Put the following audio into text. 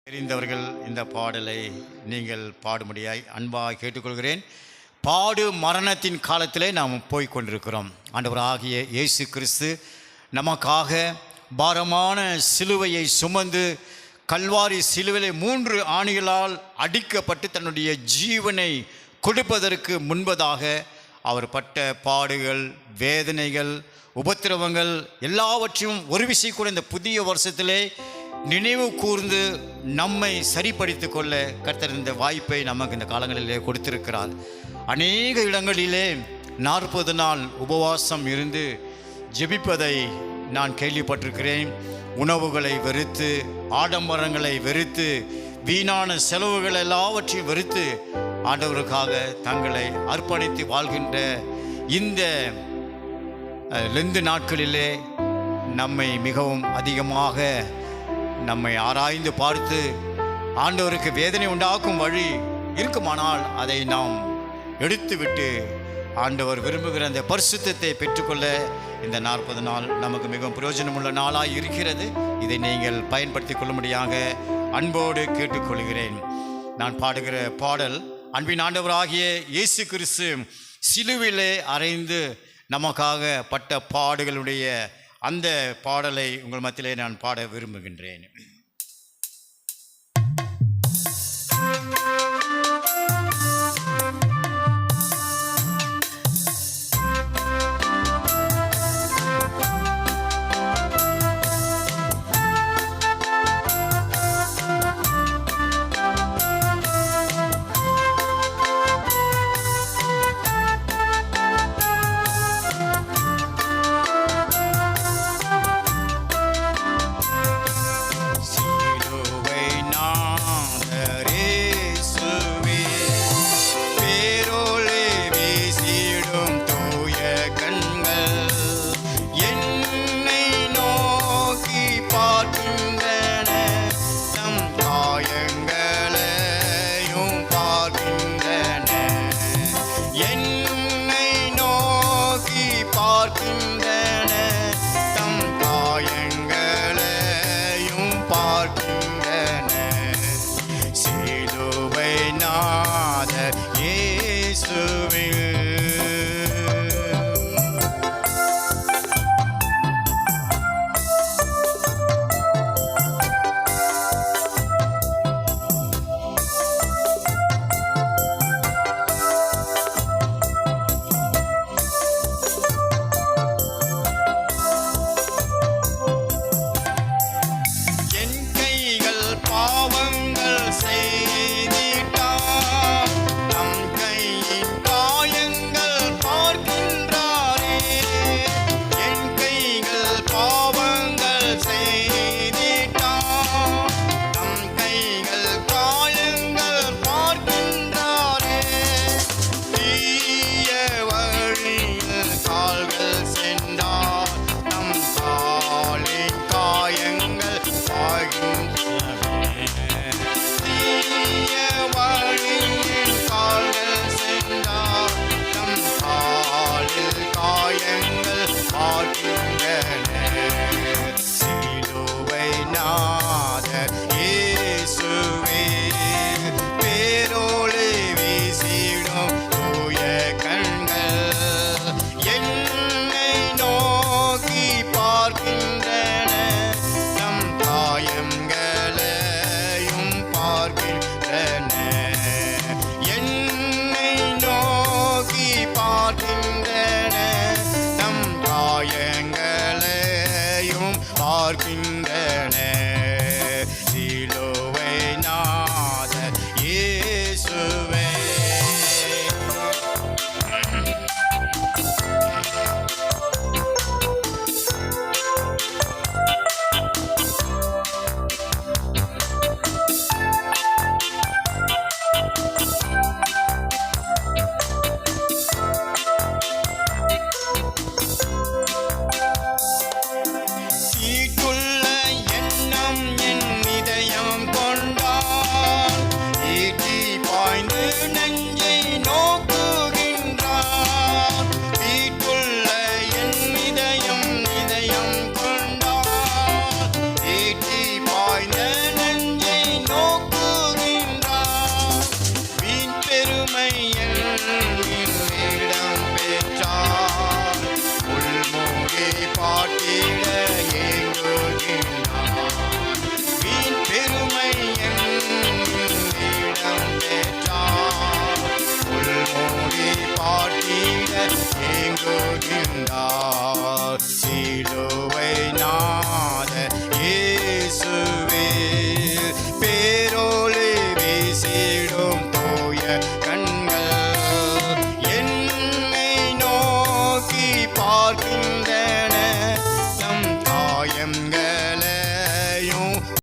தெரிந்தவர்கள் இந்த பாடலை நீங்கள் பாடும்படியாய் அன்பாக கேட்டுக்கொள்கிறேன். பாடு மரணத்தின் காலத்திலே நாம் போய் கொண்டிருக்கிறோம். ஆண்டவராகிய இயேசு கிறிஸ்து நமக்காக பாரமான சிலுவையை சுமந்து கல்வாரி சிலுவையிலே 3 ஆணிகளால் அடிக்கப்பட்டு தன்னுடைய ஜீவனை கொடுப்பதற்கு முன்பதாக அவர் பட்ட பாடுகள், வேதனைகள், உபத்திரவங்கள் எல்லாவற்றையும் ஒரு விஷயம் கூட இந்த புதிய வருஷத்திலே நினைவு கூர்ந்து நம்மை சரிப்படுத்தி கொள்ள கர்த்தர் இந்த வாய்ப்பை நமக்கு இந்த காலங்களிலே கொடுத்திருக்கிறார். அநேக இடங்களிலே 40 நாள் உபவாசம் இருந்து ஜெபிப்பதை நான் கேள்விப்பட்டிருக்கிறேன். உணவுகளை வெறுத்து, ஆடம்பரங்களை வெறுத்து, வீணான செலவுகள் எல்லாவற்றையும் வெறுத்து ஆண்டவருக்காக தங்களை அர்ப்பணித்து வாழ்கின்ற இந்த லெந்து நாட்களிலே நம்மை மிகவும் அதிகமாக நம்மை ஆராய்ந்து பார்த்து ஆண்டவருக்கு வேதனை உண்டாக்கும் வழி இருக்குமானால் அதை நாம் எடுத்துவிட்டு ஆண்டவர் விரும்புகிற அந்த பரிசுத்தத்தை பெற்றுக்கொள்ள இந்த 40 நாள் நமக்கு மிகவும் பிரயோஜனமுள்ள நாளாக இருக்கிறது. இதை நீங்கள் பயன்படுத்தி கொள்ளும்படியாக அன்போடு கேட்டுக்கொள்கிறேன். நான் பாடுகிற பாடல் அன்பின் ஆண்டவராகிய இயேசு கிறிஸ்து சிலுவிலே அறைந்து நமக்காக பட்ட பாடுகளுடைய அந்த பாடலை உங்கள் மத்தியிலே நான் பாட விரும்புகின்றேன். வந்தார் சிலுவையில்